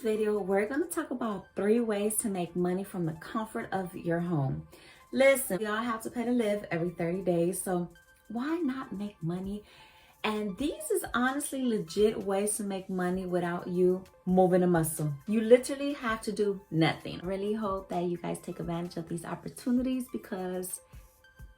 this video, we're going to talk about 3 ways to make money from the comfort of your home. Listen, we all have to pay to live every 30 days, so why not make money? And these is honestly legit ways to make money without you moving a muscle. You literally have to do nothing. I really hope that you guys take advantage of these opportunities because,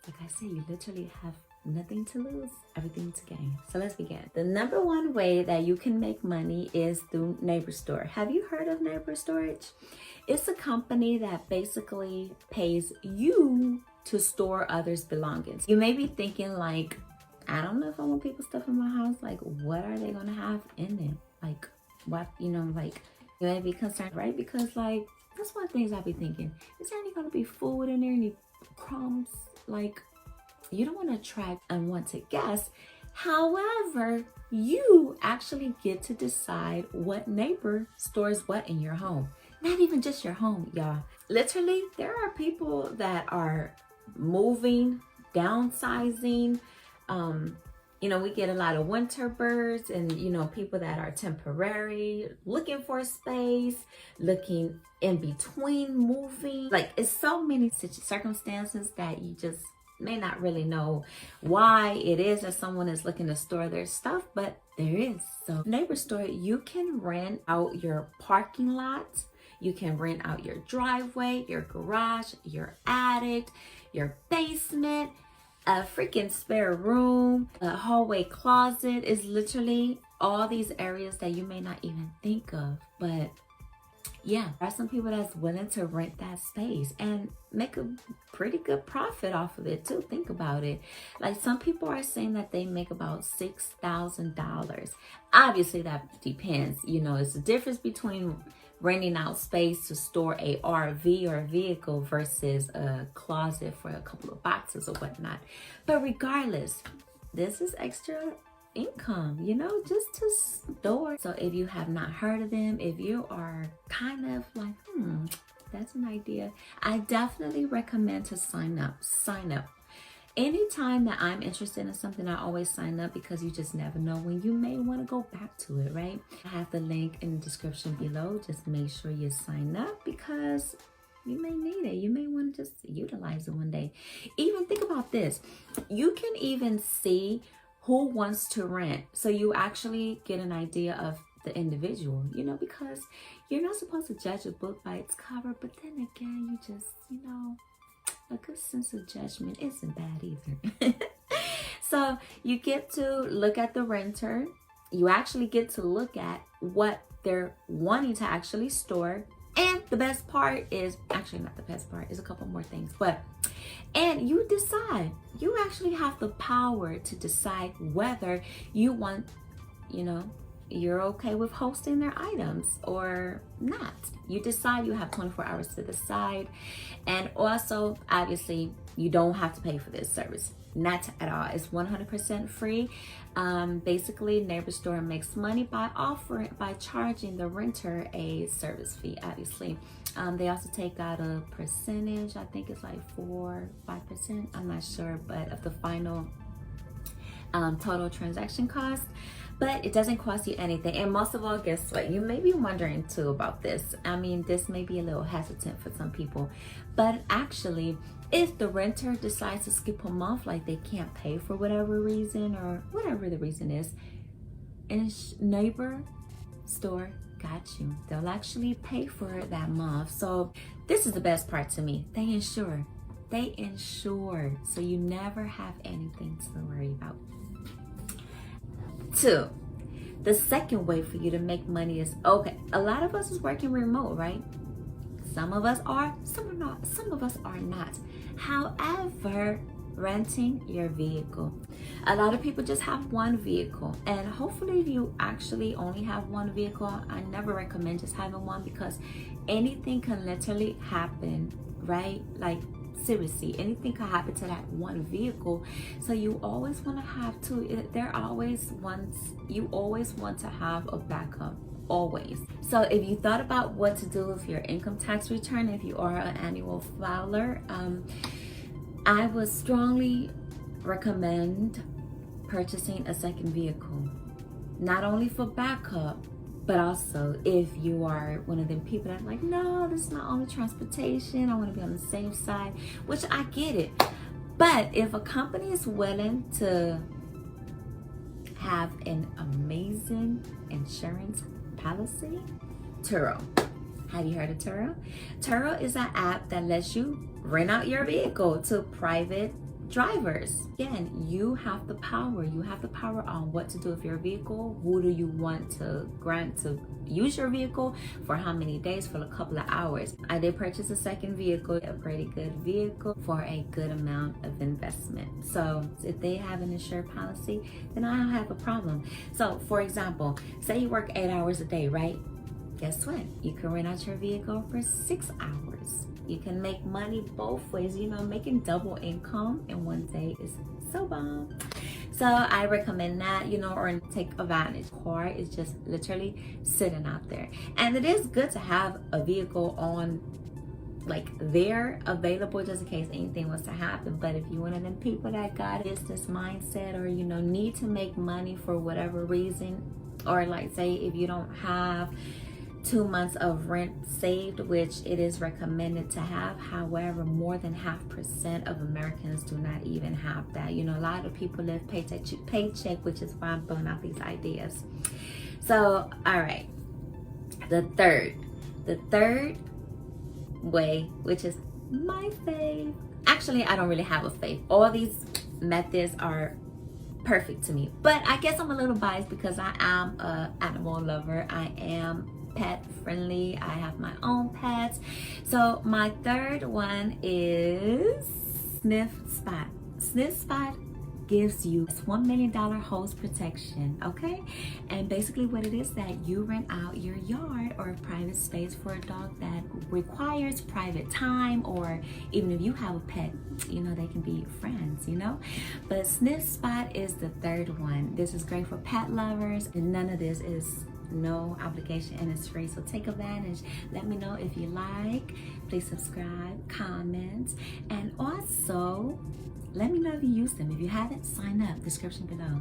like I said, you literally have nothing to lose, everything to gain. So let's begin. The number 1 way that you can make money is through Neighbor Store. Have you heard of Neighbor Storage? It's a company that basically pays you to store others' belongings. You may be thinking like, I don't know if I want people's stuff in my house. Like, what are they gonna have in it? Like, what, like, you may be concerned, right? Because like, that's one of the things I'll be thinking. Is there any gonna be food in there, any crumbs? Like, you don't want to attract unwanted guests. However, you actually get to decide what neighbor stores what in your home. Not even just your home, y'all. Literally, there are people that are moving, downsizing. We get a lot of winter birds and, people that are temporary, looking for space, looking in between moving. Like, it's so many circumstances that you just may not really know why it is that someone is looking to store their stuff, but there is. So Neighbor Store, you can rent out your parking lot, you can rent out your driveway, your garage, your attic, your basement, a freaking spare room, a hallway closet. Is literally all these areas that you may not even think of. But yeah, there are some people that's willing to rent that space and make a pretty good profit off of it too. Think about it. Like, some people are saying that they make about $6,000. Obviously that depends. It's the difference between renting out space to store a RV or a vehicle versus a closet for a couple of boxes or whatnot. But regardless, this is extra income, just to store. So if you have not heard of them, if you are kind of like, that's an idea, I definitely recommend to sign up. Anytime that I'm interested in something, I always sign up because you just never know when you may want to go back to it, right? I have the link in the description below. Just make sure you sign up because you may need it. You may want to just utilize it one day. Even think about this. You can even see who wants to rent. So you actually get an idea of the individual, because you're not supposed to judge a book by its cover, but then again, you just, a good sense of judgment isn't bad either. So you get to look at the renter. You actually get to look at what they're wanting to actually store. And the best part is, actually not the best part, is a couple more things, and you decide. You actually have the power to decide whether you want, you're okay with hosting their items or not. You decide. You have 24 hours to decide. And also, obviously, you don't have to pay for this service. Not at all. It's 100% free. Basically, Neighbor Store makes money by charging the renter a service fee, obviously. They also take out a percentage. I think it's like 4-5%. I'm not sure, but of the final total transaction cost. But it doesn't cost you anything. And most of all, guess what? You may be wondering too about this. I mean, this may be a little hesitant for some people, but actually, if the renter decides to skip a month, like they can't pay for whatever reason or whatever the reason is, and Neighbor Store got you. They'll actually pay for that month. So this is the best part to me. They insure. So you never have anything to worry about. 2, the second way for you to make money is, okay, a lot of us is working remote, right? Some of us are, some of us are not. However, renting your vehicle. A lot of people just have one vehicle, and hopefully if you actually only have one vehicle, I never recommend just having one because anything can literally happen, right? Like, seriously, anything could happen to that one vehicle. So you always want to have two. You always want to have a backup, always. So if you thought about what to do with your income tax return, if you are an annual filer, I would strongly recommend purchasing a second vehicle, not only for backup, But also, if you are one of them people that like, no, this is my only transportation, I want to be on the safe side, which I get it. But if a company is willing to have an amazing insurance policy, Turo. Have you heard of Turo? Turo is an app that lets you rent out your vehicle to private drivers. Again, you have the power. You have the power on what to do with your vehicle. Who do you want to grant to use your vehicle for how many days, for a couple of hours. I did purchase a second vehicle, a pretty good vehicle for a good amount of investment. So if they have an insured policy, then I don't have a problem. So for example, say you work 8 hours a day, right? Guess what? You can rent out your vehicle for 6 hours. You can make money both ways. You know, making double income in one day is so bomb. So I recommend that, you know, or take advantage. Car is just literally sitting out there. And it is good to have a vehicle on, like, there available just in case anything was to happen. But if you're one of them people that got business mindset, or, you know, need to make money for whatever reason, or like say if you don't have 2 months of rent saved, which it is recommended to have. However, more than 0.5% of Americans do not even have that. You know, a lot of people live paycheck to paycheck, which is why I'm throwing out these ideas. So, all right, the third way, which is my fave. Actually, I don't really have a fave. All these methods are perfect to me, but I guess I'm a little biased because I am an animal lover. I am pet friendly. I have my own pets. So my third one is Sniff Spot. Sniff Spot gives you $1 million host protection, okay? And basically what it is that you rent out your yard or a private space for a dog that requires private time, or even if you have a pet, you know, they can be friends, you know? But Sniff Spot is the third one. This is great for pet lovers, and none of this is no obligation and it's free. So take advantage. Let me know if you like. Please subscribe, comment, and also let me know if you use them. If you haven't, sign up. Description below.